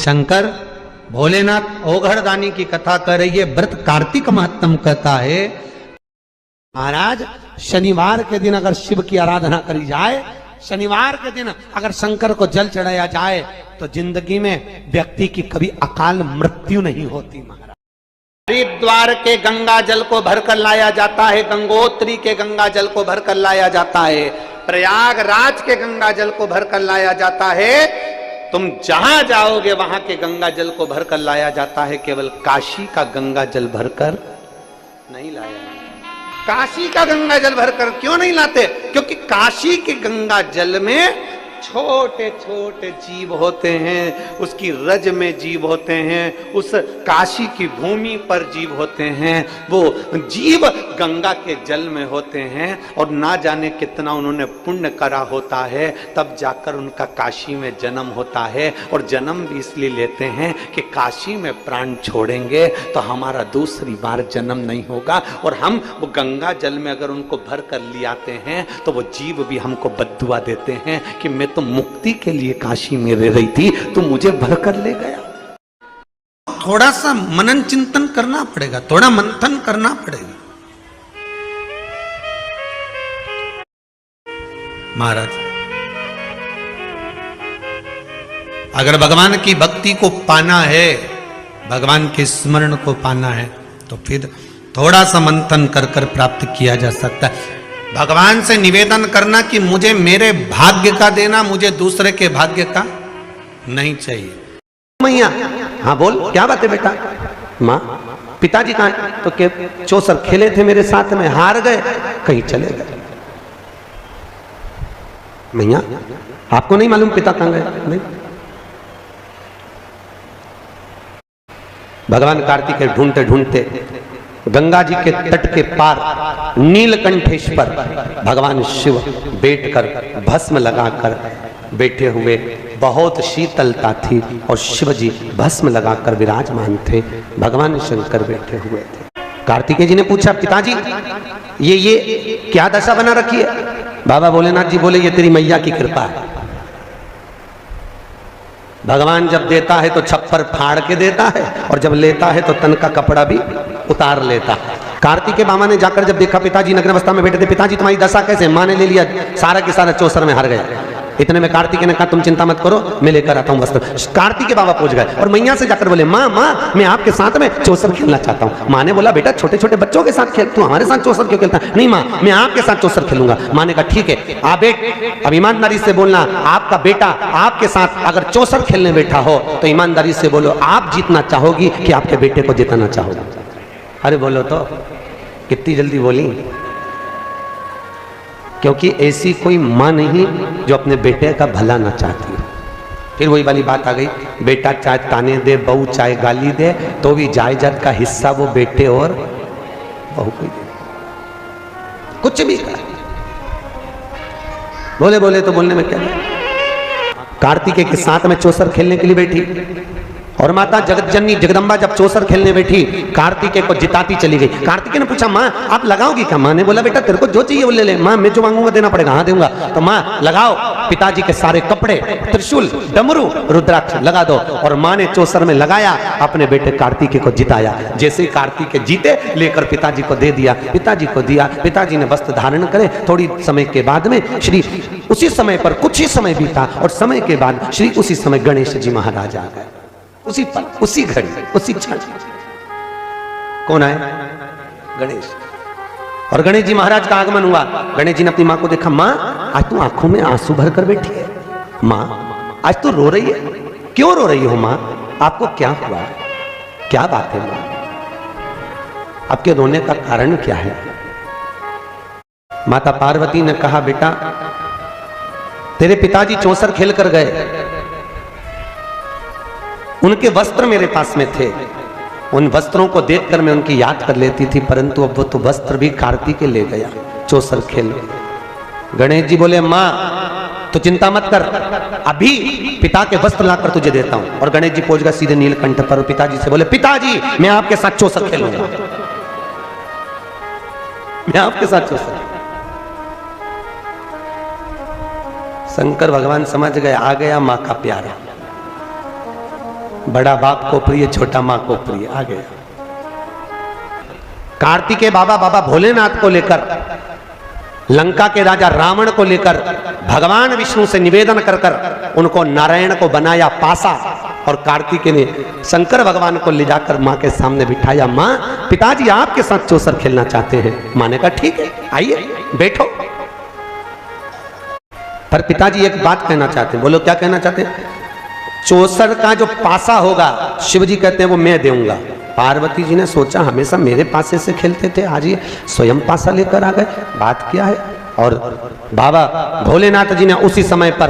शंकर भोलेनाथ ओघड़दानी की कथा कर रही है, व्रत कार्तिक महत्तम कहता है। महाराज शनिवार के दिन अगर शिव की आराधना करी जाए, शनिवार के दिन अगर शंकर को जल चढ़ाया जाए तो जिंदगी में व्यक्ति की कभी अकाल मृत्यु नहीं होती। महाराज हरिद्वार के गंगा जल को भरकर लाया जाता है, गंगोत्री के गंगा जल को भरकर लाया जाता है, प्रयागराज के गंगा जल को भरकर लाया जाता है। तुम जहां जाओगे वहां के गंगा जल को भरकर लाया जाता है, केवल काशी का गंगा जल भरकर नहीं लाया जाता। काशी का गंगा जल भरकर क्यों नहीं लाते? क्योंकि काशी के गंगा जल में छोटे छोटे जीव होते हैं, उसकी रज में जीव होते हैं, उस काशी की भूमि पर जीव होते हैं। वो जीव गंगा के जल में होते हैं और ना जाने कितना उन्होंने पुण्य करा होता है, तब जाकर उनका काशी में जन्म होता है। और जन्म भी इसलिए लेते हैं कि काशी में प्राण छोड़ेंगे तो हमारा दूसरी बार जन्म नहीं होगा। और हम वो गंगा जल में अगर उनको भर कर ले आते हैं तो वो जीव भी हमको बद्दुआ देते हैं कि मैं तो मुक्ति के लिए काशी में रह रही थी, तू मुझे भर कर ले गया। थोड़ा सा मनन चिंतन करना पड़ेगा, थोड़ा मंथन करना पड़ेगा। महाराज अगर भगवान की भक्ति को पाना है, भगवान के स्मरण को पाना है, तो फिर थोड़ा सा मंथन कर कर प्राप्त किया जा सकता है। भगवान से निवेदन करना कि मुझे मेरे भाग्य का देना, मुझे दूसरे के भाग्य का नहीं चाहिए। मैया हाँ बोल, क्या बात है बेटा? माँ पिताजी कहाँ हैं? तो के चौसर खेले थे मेरे साथ में, हार गए, कहीं चले गए। मैया आपको नहीं मालूम पिता कहाँ गए? नहीं। भगवान कार्तिक के ढूंढते ढूंढते गंगा जी के तट के पार नीलकंठेश्वर भगवान शिव बैठकर भस्म लगाकर बैठे हुए, बहुत शीतलता थी और शिव जी भस्म लगाकर विराजमान थे, भगवान शंकर बैठे हुए थे। कार्तिकेय जी ने पूछा पिताजी ये क्या दशा बना रखी है? बाबा भोलेनाथ जी बोले ये तेरी मैया की कृपा है। भगवान जब देता है तो छप्पर फाड़ के देता है और जब लेता है तो तन का कपड़ा भी उतार लेता है। कार्तिकेय मामा ने जाकर जब देखा पिताजी नग्न अवस्था में बैठे थे, पिताजी तुम्हारी दशा कैसे? माँ ने ले लिया, सारा के सारा चौसर में हार गया। इतने में कार्तिकेय ने कहा तुम चिंता मत करो, मैं लेकर आता हूँ वस्त्र। कार्तिकेय बाबा पहुंच गए और मैया से जाकर बोले माँ मैं आपके साथ में चौसर खेलना चाहता हूँ। माँ ने बोला बेटा छोटे छोटे बच्चों के साथ खेल, तू हमारे साथ चौसर क्यों खेलता? नहीं माँ मैं आपके साथ चौसर खेलूंगा। माँ ने कहा ठीक है आ बेट, अब ईमानदारी से बोलना, आपका बेटा आपके साथ अगर चौसर खेलने बैठा हो तो ईमानदारी से बोलो आप जीतना चाहोगी कि आपके बेटे को जिताना चाहोगी? अरे बोलो तो, कितनी जल्दी बोली। क्योंकि ऐसी कोई माँ नहीं जो अपने बेटे का भला ना चाहती है। फिर वही वाली बात आ गई, बेटा चाहे ताने दे, बहू चाहे गाली दे, तो भी जायदाद का हिस्सा वो बेटे और बहू को दे, कुछ भी कर। बोले बोले तो बोलने में क्या। कार्तिकेय के साथ में चौसर खेलने के लिए बैठी और माता जगत जननी जगदम्बा जब चौसर खेलने बैठी, कार्तिकेय को जिताती चली गई। कार्तिकेय ने पूछा माँ आप लगाओगी क्या? माँ ने बोला बेटा तेरे को जो चाहिए वो ले ले। माँ मैं जो मांगूंगा देना पड़ेगा। हाँ दूंगा। तो माँ लगाओ, पिताजी के सारे कपड़े, त्रिशूल, डमरू, रुद्राक्ष लगा दो। और माँ ने चौसर में लगाया, अपने बेटे कार्तिकेय को जिताया। जैसे ही कार्तिकेय जीते लेकर पिताजी को दे दिया, पिताजी को दिया, पिताजी ने वस्त्र धारण करे। थोड़ी समय के बाद में श्री उसी समय पर कुछ ही समय बीता और समय के बाद श्री उसी समय गणेश जी महाराज आ गए। उसी पल, उसी घड़ी, उसी क्षण। कौन आए? गणेश। और गणेश जी महाराज का आगमन हुआ। गणेश जी ने अपनी माँ को देखा, माँ आज तू आंखों में आंसू भर कर बैठी है। माँ आज तू रो रही है, क्यों रो रही हो? माँ आपको क्या हुआ? क्या बात है माँ? आपके रोने का कारण क्या है? माता पार्वती ने कहा बेटा तेरे पिताजी चौसर खेल कर गए, उनके वस्त्र मेरे पास में थे, उन वस्त्रों को देखकर मैं उनकी याद कर लेती थी, परंतु अब वो तो वस्त्र भी कार्तिकेय ले गया चौसर खेल। गणेश जी बोले माँ तो चिंता मत कर, अभी पिता के वस्त्र लाकर तुझे देता हूं। और गणेश जी पहुंच गए सीधे नीलकंठ पर, पिताजी से बोले पिताजी मैं आपके साथ चौसर खेलूंगा, मैं आपके साथ चौसर। शंकर भगवान समझ गए आ गया माँ का प्यारा। बड़ा बाप को प्रिय, छोटा माँ को प्रिय। आ गया कार्तिकेय बाबा बाबा भोलेनाथ को लेकर लंका के राजा रावण को लेकर भगवान विष्णु से निवेदन कर कर उनको नारायण को बनाया पासा, और कार्तिकेय ने शंकर भगवान को ले जाकर माँ के सामने बिठाया। माँ, पिताजी आपके साथ चौसर खेलना चाहते हैं। माँ ने कहा ठीक है, आइए बैठो। पर पिताजी एक बात कहना चाहते हैं। बोलो, क्या कहना चाहते हैं? चौसर का जो पासा होगा, शिव जी कहते हैं वो मैं दूंगा। पार्वती जी ने सोचा हमेशा मेरे पासे से खेलते थे, आज ये स्वयं पासा लेकर आ गए, बात क्या है? और बाबा भोलेनाथ जी ने उसी समय पर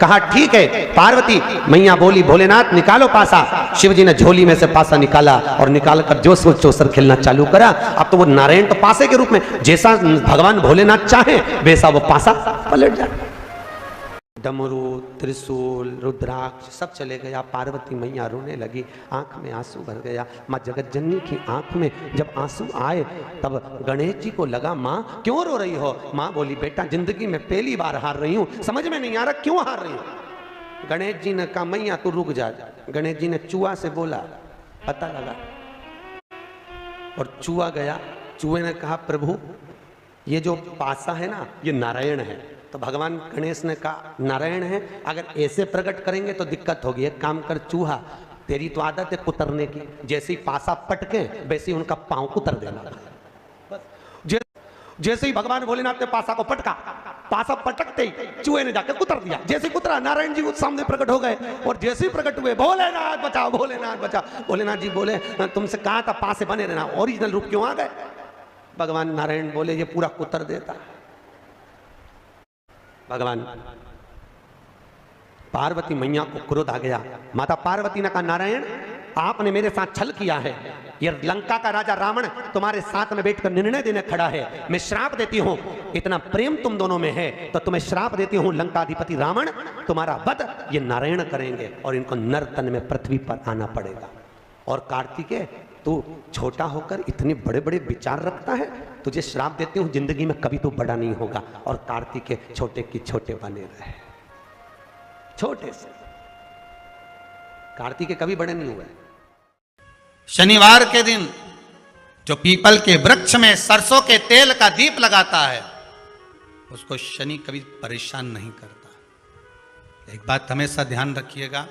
कहा ठीक है। पार्वती मैया बोली भोलेनाथ निकालो पासा। शिव जी ने झोली में से पासा निकाला और निकालकर जो सो चौसर खेलना चालू करा। अब तो वो नारायण तो पासे के रूप में, जैसा भगवान भोलेनाथ चाहे वैसा वो पासा पलट जाए। डमरू, त्रिशूल, रुद्राक्ष सब चले गया। पार्वती मैया रोने लगी, आंख में आंसू भर गया। माँ जगत जननी की आंख में जब आंसू आए तब गणेश जी को लगा माँ क्यों रो रही हो? माँ बोली बेटा जिंदगी में पहली बार हार रही हूँ, समझ में नहीं आ रहा क्यों हार रही हूँ। गणेश जी ने कहा मैया तू रुक जा। गणेश जी ने चूहा से बोला, पता लगा, और चूहा गया। चूहे ने कहा प्रभु ये जो पासा है ना ये नारायण है। तो भगवान गणेश ने कहा नारायण है, अगर ऐसे प्रकट करेंगे तो दिक्कत होगी। एक काम कर चूहा, तेरी तो आदत है कुतरने की, जैसे ही पासा पटके वैसे ही उनका पांव कुतर देना। जैसे ही भगवान भोलेनाथ ने पासा को पटका, पासा पटकते ही चूहे ने जाकर कुतर दिया। जैसे कुतरा नारायण जी उस सामने प्रकट हो गए, और जैसे ही प्रकट हुए भोलेनाथ बचाओ, भोलेनाथ बचाओ। भोलेनाथ जी बोले तुमसे कहा था पासे बने रहना, ओरिजिनल रूप क्यों आ गए? भगवान नारायण बोले ये पूरा कुतर देता। भगवान पार्वती मैया को क्रोध आ गया। माता पार्वती ने कहा नारायण आपने मेरे साथ छल किया है, ये लंका का राजा रावण तुम्हारे साथ में बैठकर निर्णय देने खड़ा है। मैं श्राप देती हूँ, इतना प्रेम तुम दोनों में है तो तुम्हें श्राप देती हूँ, लंकाधिपति रावण तुम्हारा वध ये नारायण करेंगे और इनको नर तन में पृथ्वी पर आना पड़ेगा। और कार्तिकेय तू छोटा होकर इतने बड़े बड़े विचार रखता है, तुझे श्राप देती हूँ जिंदगी में कभी तू बड़ा नहीं होगा। और कार्तिकेय छोटे की छोटे बने रहे, छोटे से। कार्तिकेय कभी बड़े नहीं हुए। शनिवार के दिन जो पीपल के वृक्ष में सरसों के तेल का दीप लगाता है उसको शनि कभी परेशान नहीं करता। एक बात हमेशा ध्यान रखिएगा,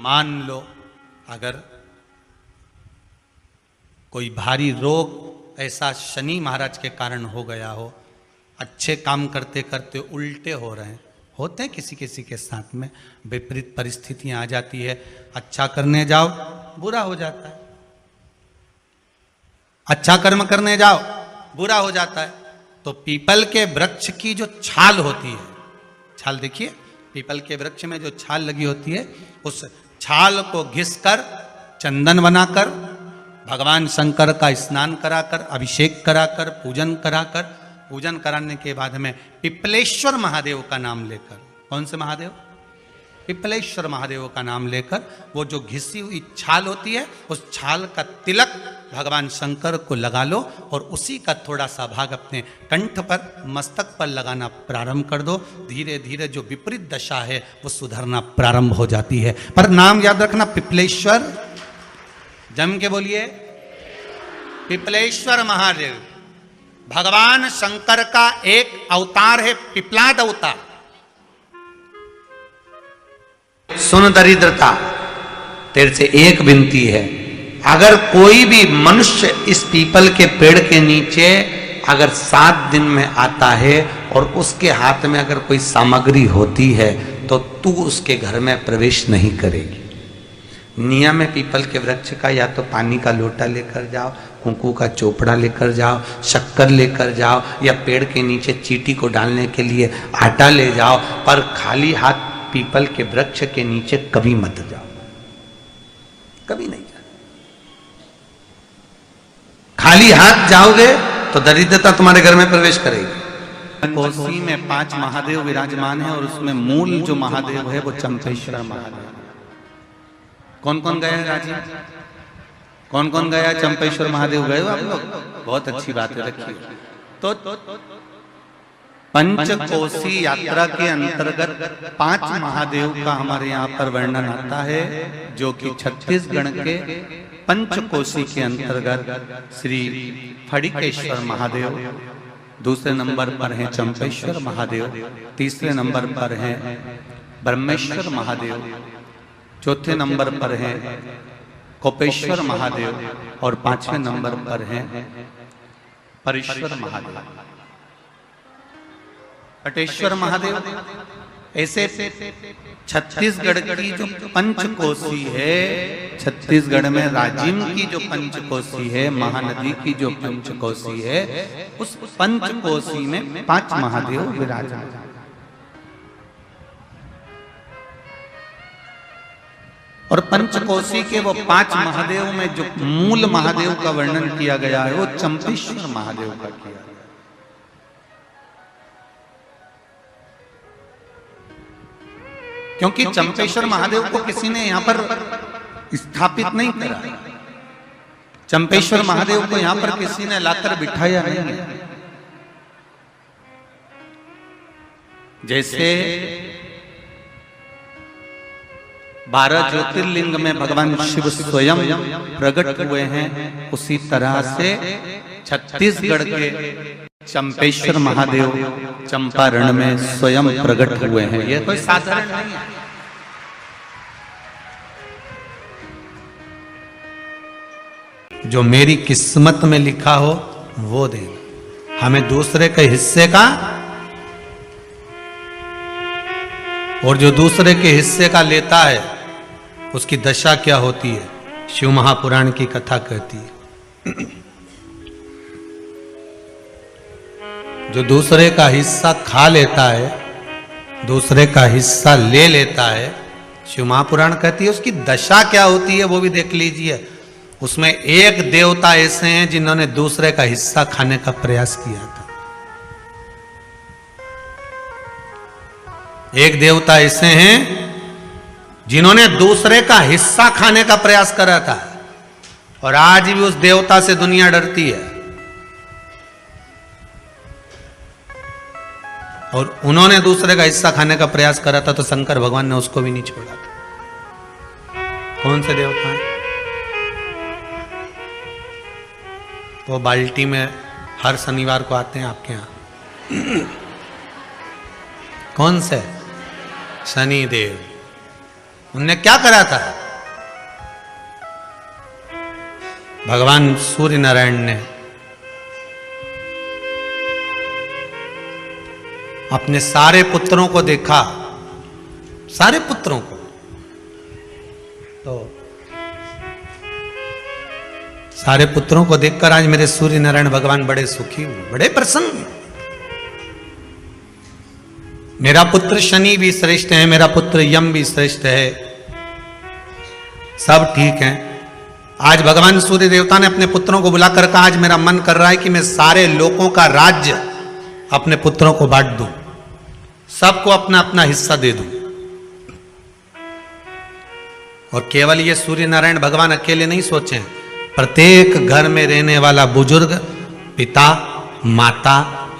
मान लो अगर कोई भारी रोग ऐसा शनि महाराज के कारण हो गया हो, अच्छे काम करते करते उल्टे हो रहे हैं, होते हैं किसी किसी के साथ में, विपरीत परिस्थितियां आ जाती है। अच्छा करने जाओ बुरा हो जाता है, अच्छा कर्म करने जाओ बुरा हो जाता है। तो पीपल के वृक्ष की जो छाल होती है, छाल देखिए पीपल के वृक्ष में जो छाल लगी होती है, उस छाल को घिसकर चंदन बनाकर भगवान शंकर का स्नान कराकर, अभिषेक कराकर, पूजन कराने के बाद में पिपलेश्वर महादेव का नाम लेकर, कौन से महादेव? पिपलेश्वर महादेव का नाम लेकर वो जो घिसी हुई छाल होती है उस छाल का तिलक भगवान शंकर को लगा लो और उसी का थोड़ा सा भाग अपने कंठ पर, मस्तक पर लगाना प्रारंभ कर दो। धीरे धीरे जो विपरीत दशा है वो सुधरना प्रारंभ हो जाती है। पर नाम याद रखना पिपलेश्वर, जम के बोलिए पिपलेश्वर महादेव। भगवान शंकर का एक अवतार है पिपलाद अवतार। सुन दरिद्रता, तेरे से एक विनती है, अगर कोई भी मनुष्य इस पीपल के पेड़ के नीचे अगर 7 दिन में आता है और उसके हाथ में अगर कोई सामग्री होती है तो तू उसके घर में प्रवेश नहीं करेगी। नियम है पीपल के वृक्ष का, या तो पानी का लोटा लेकर जाओ, कुंकू का चोपड़ा लेकर जाओ, शक्कर लेकर जाओ, या पेड़ के नीचे चींटी को डालने के लिए आटा ले जाओ, पर खाली हाथ पीपल के वृक्ष के नीचे कभी मत जाओ, कभी नहीं जाओ। खाली हाथ जाओगे तो दरिद्रता तुम्हारे घर में प्रवेश करेगी। कोसी में 5 महादेव विराजमान है और उसमें मूल जो महादेव है वो चंपेश्वर महादेव। कौन कौन गया है राजीव? कौन कौन गया है चंपेश्वर महादेव? गए हो आप लोग? बहुत अच्छी बात है, रखिए। तो पंचकोसी यात्रा के अंतर्गत 5 महादेव का हमारे यहाँ पर वर्णन आता है, जो कि छत्तीसगढ़ के पंचकोसी के अंतर्गत श्री फड़िकेश्वर महादेव, दूसरे नंबर पर हैं चंपेश्वर महादेव, तीसरे नंबर पर हैं ब्रह्मेश्वर महादेव, चौथे नंबर पर हैं कोपेश्वर महादेव और 5वें नंबर पर हैं परेश्वर महादेव, पटेश्वर महादेव। ऐसे छत्तीसगढ़ की जो पंचकोसी है, छत्तीसगढ़ में राजिम की जो पंचकोसी है, महानदी की जो पंचकोसी है, उस पंचकोसी में 5 महादेव विराजमान। और पंचकोसी के वो 5 महादेव में जो मूल महादेव का वर्णन किया गया है, वो चंपेश्वर महादेव का किया गया। क्योंकि चंपेश्वर महादेव को किसी ने यहां पर स्थापित नहीं करा, चंपेश्वर महादेव को यहां पर किसी ने लाकर बिठाया नहीं है। जैसे 12 ज्योतिर्लिंग में भगवान शिव स्वयं प्रकट हुए हैं, उसी तरह से छत्तीसगढ़ के चंपेश्वर महादेव चंपारण में स्वयं प्रकट हुए हैं। यह कोई साधारण नहीं है। जो मेरी किस्मत में लिखा हो वो देगा, हमें दूसरे के हिस्से का, और जो दूसरे के हिस्से का लेता है उसकी दशा क्या होती है, शिव महापुराण की कथा कहती है। जो दूसरे का हिस्सा खा लेता है, दूसरे का हिस्सा ले लेता है, शिव महापुराण कहती है उसकी दशा क्या होती है, वो भी देख लीजिए। उसमें एक देवता ऐसे हैं जिन्होंने दूसरे का हिस्सा खाने का प्रयास किया था। एक देवता ऐसे हैं जिन्होंने दूसरे का हिस्सा खाने का प्रयास करा था, और आज भी उस देवता से दुनिया डरती है। और उन्होंने दूसरे का हिस्सा खाने का प्रयास करा था तो शंकर भगवान ने उसको भी नहीं छोड़ा था। कौन से देवता हैं? वो बाल्टी में हर शनिवार को आते हैं आपके यहां। कौन से? शनि देव। उनने क्या करा था? भगवान सूर्य नारायण ने अपने सारे पुत्रों को देखा, सारे पुत्रों को, तो सारे पुत्रों को देखकर आज मेरे सूर्य नारायण भगवान बड़े सुखी हुए, बड़े प्रसन्न। मेरा पुत्र शनि भी श्रेष्ठ है, मेरा पुत्र यम भी श्रेष्ठ है, सब ठीक है। आज भगवान सूर्य देवता ने अपने पुत्रों को बुलाकर कहा, आज मेरा मन कर रहा है कि मैं सारे लोगों का राज्य अपने पुत्रों को बांट दूं, सबको अपना अपना हिस्सा दे दूं। और केवल ये सूर्य नारायण भगवान अकेले नहीं सोचे, प्रत्येक घर में रहने वाला बुजुर्ग, पिता, माता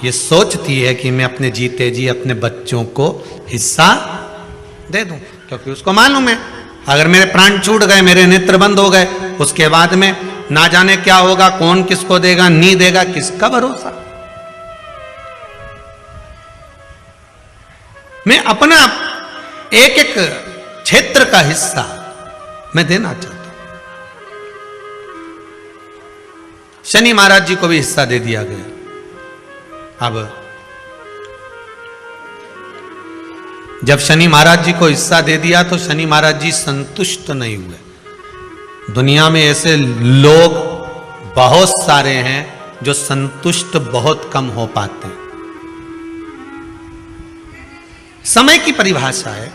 ये सोचती है कि मैं अपने जीते जी अपने बच्चों को हिस्सा दे दूं, क्योंकि उसको मालूम है अगर मेरे प्राण छूट गए, मेरे नेत्र बंद हो गए, उसके बाद में ना जाने क्या होगा, कौन किसको देगा, नहीं देगा, किसका भरोसा। मैं अपना एक एक क्षेत्र का हिस्सा मैं देना चाहता हूं। शनि महाराज जी को भी हिस्सा दे दिया गया। अब जब शनि महाराज जी को हिस्सा दे दिया तो शनि महाराज जी संतुष्ट नहीं हुए। दुनिया में ऐसे लोग बहुत सारे हैं जो संतुष्ट बहुत कम हो पाते हैं। समय की परिभाषा है।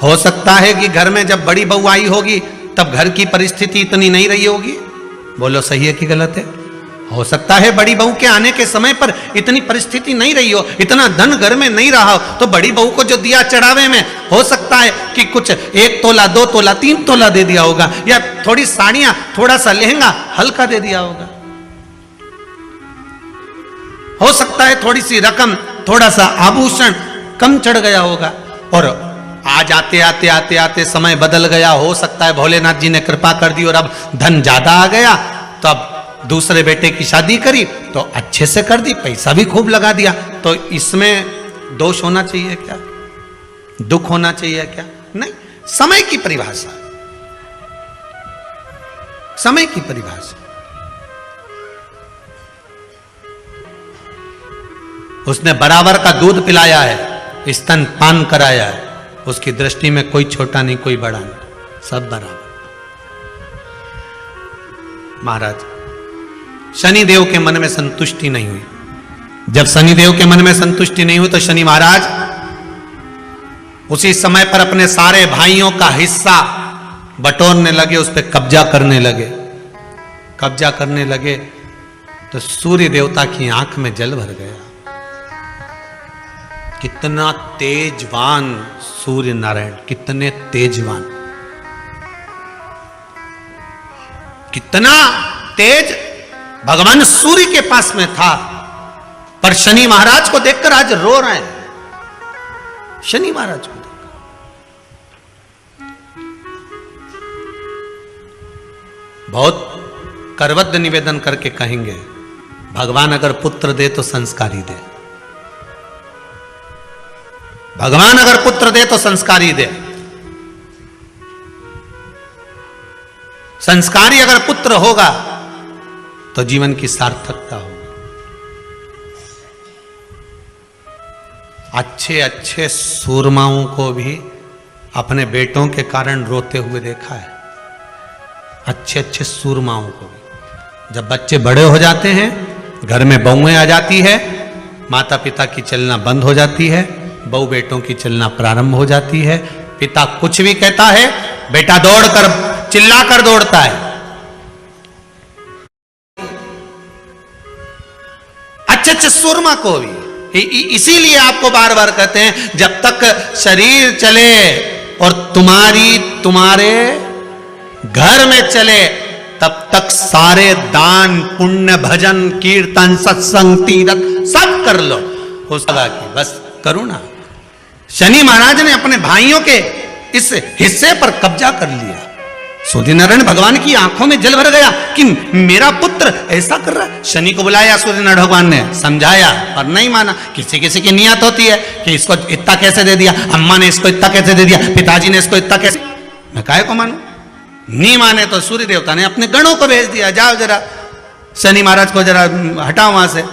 हो सकता है कि घर में जब बड़ी बहू आई होगी तब घर की परिस्थिति इतनी नहीं रही होगी, बोलो सही है कि गलत है? हो सकता है बड़ी बहू के आने के समय पर इतनी परिस्थिति नहीं रही हो, इतना धन घर में नहीं रहा हो, तो बड़ी बहू को जो दिया चढ़ावे में हो सकता है कि कुछ 1 तोला 2 तोला 3 तोला दे दिया होगा, या थोड़ी साड़ियां, थोड़ा सा लहंगा हल्का दे दिया होगा। हो सकता है थोड़ी सी रकम थोड़ा सा आभूषण कम चढ़ गया होगा, और आज आते आते आते आते समय बदल गया, हो सकता है भोलेनाथ जी ने कृपा कर दी और अब धन ज्यादा आ गया, तो अब दूसरे बेटे की शादी करी तो अच्छे से कर दी, पैसा भी खूब लगा दिया, तो इसमें दोष होना चाहिए क्या, दुख होना चाहिए क्या? नहीं, समय की परिभाषा, समय की परिभाषा। उसने बराबर का दूध पिलाया है, स्तन पान कराया है, उसकी दृष्टि में कोई छोटा नहीं कोई बड़ा नहीं, सब बराबर। महाराज शनिदेव के मन में संतुष्टि नहीं हुई। जब शनिदेव के मन में संतुष्टि नहीं हुई तो शनि महाराज उसी समय पर अपने सारे भाइयों का हिस्सा बटोरने लगे, उस पर कब्जा करने लगे। कब्जा करने लगे तो सूर्य देवता की आंख में जल भर गया। कितना तेजवान सूर्य नारायण, कितने तेजवान, कितना तेज भगवान सूर्य के पास में था, पर शनि महाराज को देखकर आज रो रहे हैं। शनि महाराज को देखकर बहुत करवद्ध निवेदन करके कहेंगे, भगवान अगर पुत्र दे तो संस्कारी दे, भगवान अगर पुत्र दे तो संस्कारी दे। संस्कारी अगर पुत्र होगा तो जीवन की सार्थकता होगी। अच्छे अच्छे सूरमाओं को भी अपने बेटों के कारण रोते हुए देखा है, अच्छे अच्छे सूरमाओं को भी। जब बच्चे बड़े हो जाते हैं, घर में बहुएं आ जाती है, माता पिता की चलना बंद हो जाती है, बहू बेटों की चलना प्रारंभ हो जाती है। पिता कुछ भी कहता है, बेटा दौड़कर चिल्लाकर दौड़ता है। अच्छे अच्छे सुरमा को भी, इसीलिए आपको बार बार कहते हैं, जब तक शरीर चले और तुम्हारे घर में चले, तब तक सारे दान पुण्य भजन कीर्तन सत्संग तीर्थ सब कर लो, हो सका कि बस करुणा। शनि महाराज ने अपने भाइयों के इस हिस्से पर कब्जा कर लिया। सूर्यनारायण भगवान की आंखों में जल भर गया कि मेरा पुत्र ऐसा कर रहा है। शनि को बुलाया सूर्यनारायण भगवान ने, समझाया पर नहीं माना। किसी किसी की नियत होती है कि इसको इतना कैसे दे दिया, अम्मा ने इसको इतना कैसे दे दिया, पिताजी ने इसको इतना कैसे, मैं काहे को मानू। नहीं माने तो सूर्य देवता ने अपने गणों को भेज दिया, जाओ जरा शनि महाराज को जरा हटाओ वहां से।